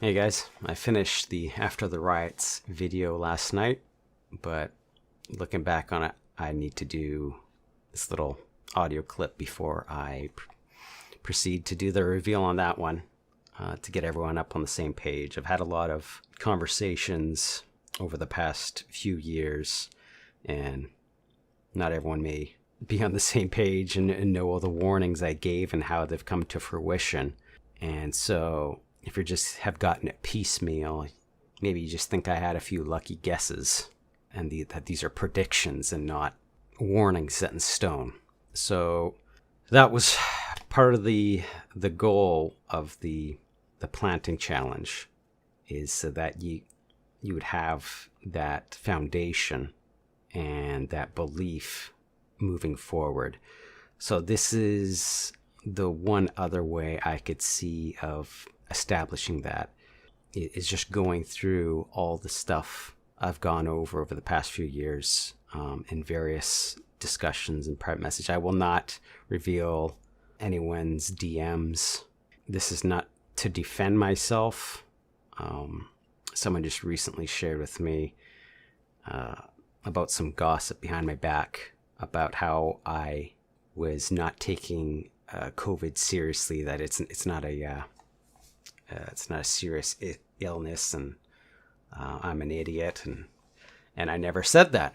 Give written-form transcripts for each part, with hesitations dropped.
Hey guys, I finished the After the Riots video last night, but looking back on it, I need to do this little audio clip before I proceed to do the reveal on that one to get everyone up on the same page. I've had a lot of conversations over the past few years, and not everyone may be on the same page and know all the warnings I gave and how they've come to fruition. And so if you just have gotten it piecemeal, maybe you just think I had a few lucky guesses and that these are predictions and not warnings set in stone. So that was part of the goal of the planting challenge, is so that you would have that foundation and that belief moving forward. So this is the one other way I could see of establishing that, is just going through all the stuff I've gone over the past few years in various discussions and private message. I will not reveal anyone's DMs. This is not to defend myself. Someone just recently shared with me about some gossip behind my back about how I was not taking COVID seriously, that it's not a serious illness, and I'm an idiot, and I never said that.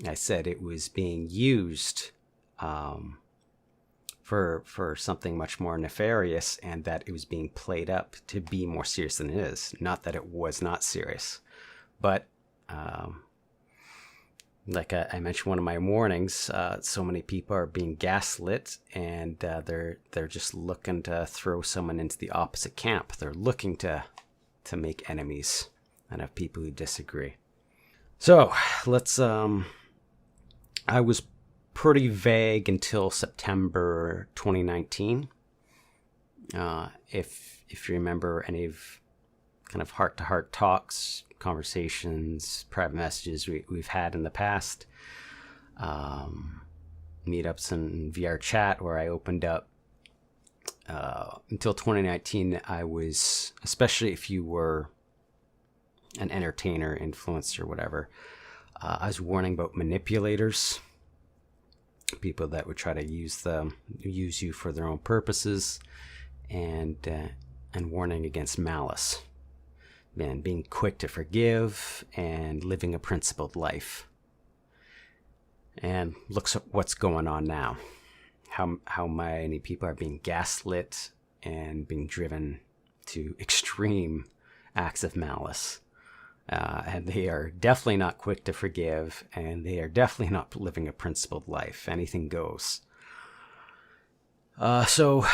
I said it was being used for something much more nefarious, and that it was being played up to be more serious than it is. Not that it was not serious, but like I mentioned one of my warnings, so many people are being gaslit, and they're just looking to throw someone into the opposite camp. They're looking to make enemies and have people who disagree. So let's. I was pretty vague until September 2019. If you remember any of kind of heart-to-heart talks, conversations, private messages we've had in the past, meetups and VR chat where I opened up, until 2019, I was, especially if you were an entertainer, influencer, whatever, I was warning about manipulators, people that would try to use you for their own purposes, and warning against malice, and being quick to forgive and living a principled life. And look at what's going on now. How many people are being gaslit and being driven to extreme acts of malice. And they are definitely not quick to forgive, and they are definitely not living a principled life. Anything goes. So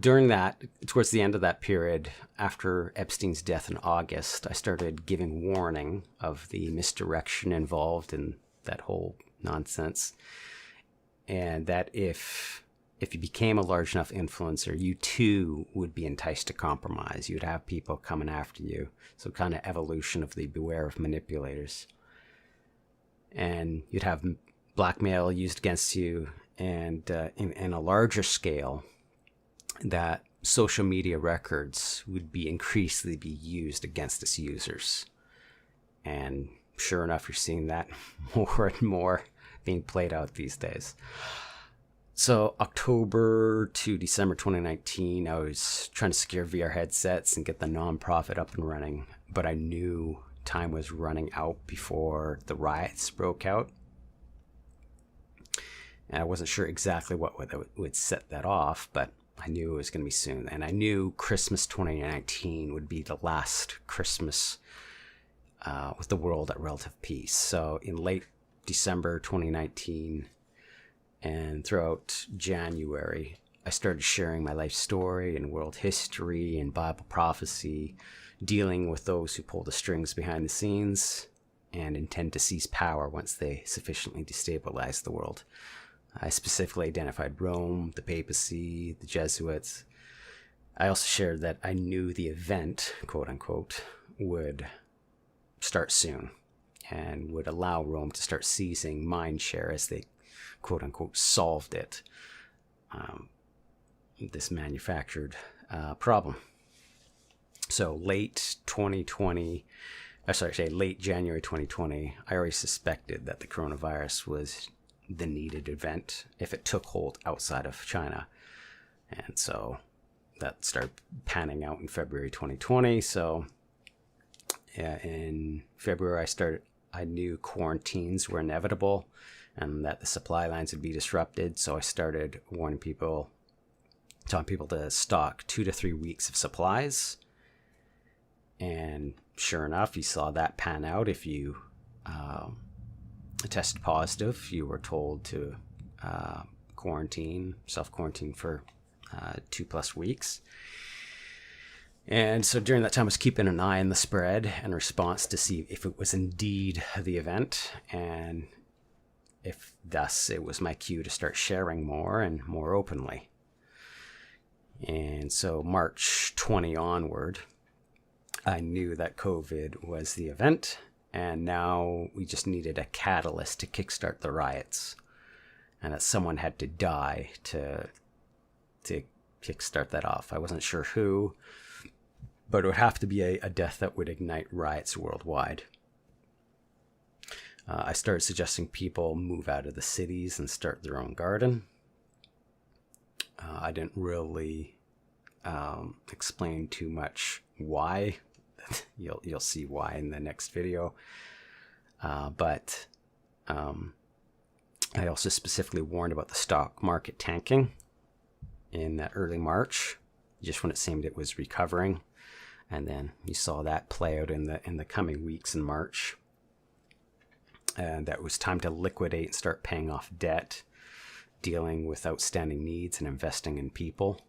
during that, towards the end of that period, after Epstein's death in August, I started giving warning of the misdirection involved in that whole nonsense, and that if you became a large enough influencer, you too would be enticed to compromise. You'd have people coming after you. So kind of evolution of the beware of manipulators. And you'd have blackmail used against you, and in a larger scale, that social media records would be increasingly be used against its users. And sure enough, you're seeing that more and more being played out these days. So October to December 2019, I was trying to secure VR headsets and get the nonprofit up and running, but I knew time was running out before the riots broke out. And I wasn't sure exactly what would set that off, but I knew it was going to be soon. And I knew Christmas 2019 would be the last Christmas with the world at relative peace. So in late December 2019 and throughout January, I started sharing my life story and world history and Bible prophecy, dealing with those who pull the strings behind the scenes and intend to seize power once they sufficiently destabilize the world. I specifically identified Rome, the papacy, the Jesuits. I also shared that I knew the event, quote unquote, would start soon and would allow Rome to start seizing mind share as they, quote unquote, solved it. This manufactured problem. So late 2020, late January 2020, I already suspected that the coronavirus was the needed event if it took hold outside of China. And so that started panning out in February 2020. So yeah, in February, I knew quarantines were inevitable and that the supply lines would be disrupted. So I started telling people to stock 2 to 3 weeks of supplies. And sure enough, you saw that pan out. If you tested positive, you were told to self-quarantine for 2+ weeks. And so during that time, I was keeping an eye on the spread and response to see if it was indeed the event, and if thus it was my cue to start sharing more and more openly. And so March 20 onward, I knew that COVID was the event, and now we just needed a catalyst to kickstart the riots, and that someone had to die to kickstart that off. I wasn't sure who, but it would have to be a death that would ignite riots worldwide. I started suggesting people move out of the cities and start their own garden. I didn't really explain too much why. You'll see why in the next video. But I also specifically warned about the stock market tanking in early March, just when it seemed it was recovering. And then you saw that play out in the coming weeks in March. And that it was time to liquidate and start paying off debt, dealing with outstanding needs and investing in people.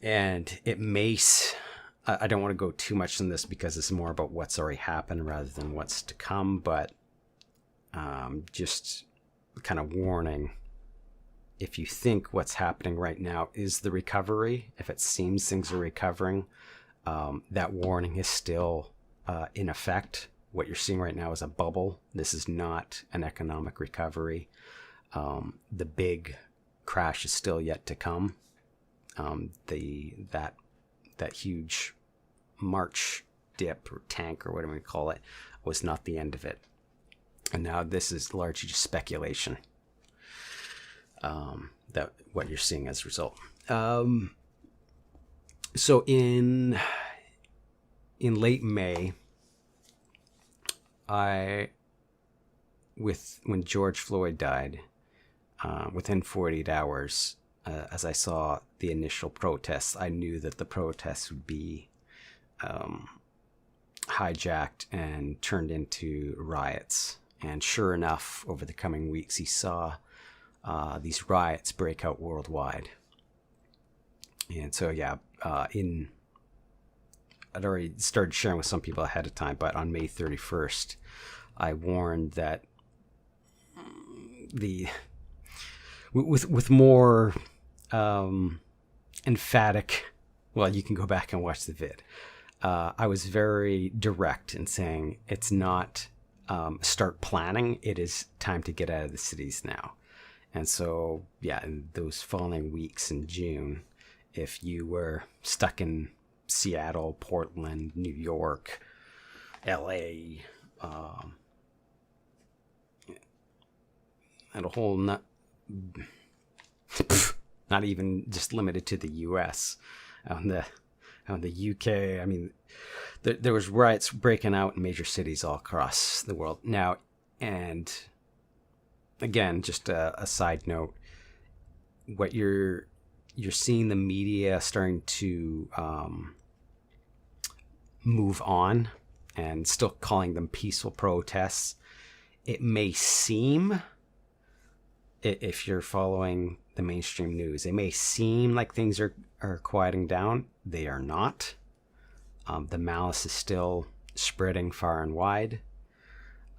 And I don't want to go too much in this because it's more about what's already happened rather than what's to come, but just kind of warning, if you think what's happening right now is the recovery, if it seems things are recovering, that warning is still in effect. What you're seeing right now is a bubble. This is not an economic recovery. The big crash is still yet to come. That huge March dip or tank or whatever we call it was not the end of it. And now this is largely just speculation. That what you're seeing as a result. So in late May, when George Floyd died, within 48 hours, as I saw the initial protests, I knew that the protests would be hijacked and turned into riots. And sure enough, over the coming weeks, he saw these riots break out worldwide. And so, yeah, I'd already started sharing with some people ahead of time, but on May 31st, I warned that with more emphatic, well, you can go back and watch the vid. I was very direct in saying it's not start planning. It is time to get out of the cities now. And so, yeah, in those following weeks in June, if you were stuck in Seattle, Portland, New York, LA, and a whole not even just limited to the US, on the UK, I mean, there was riots breaking out in major cities all across the world now. And again, just a side note, what you're seeing the media starting to move on and still calling them peaceful protests. It may seem, if you're following the mainstream news, it may seem like things are quieting down. They are not. The malice is still spreading far and wide,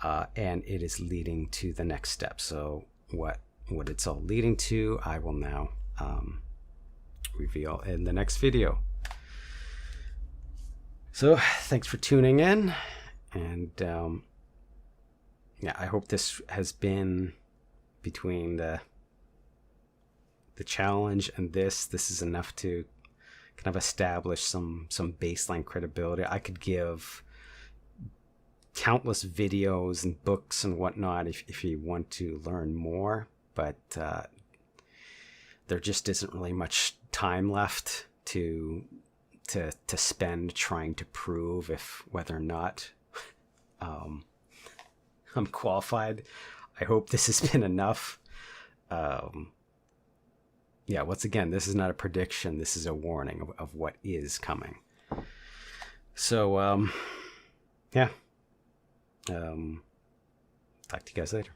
and it is leading to the next step. So what it's all leading to, I will now reveal in the next video. So thanks for tuning in, and yeah, I hope this has been, between the challenge and this is enough to kind of establish some baseline credibility. I could give countless videos and books and whatnot if you want to learn more, but there just isn't really much time left to spend trying to prove whether or not I'm qualified. I hope this has been enough. Yeah, once again, this is not a prediction. This is a warning of what is coming. So, yeah. Talk to you guys later.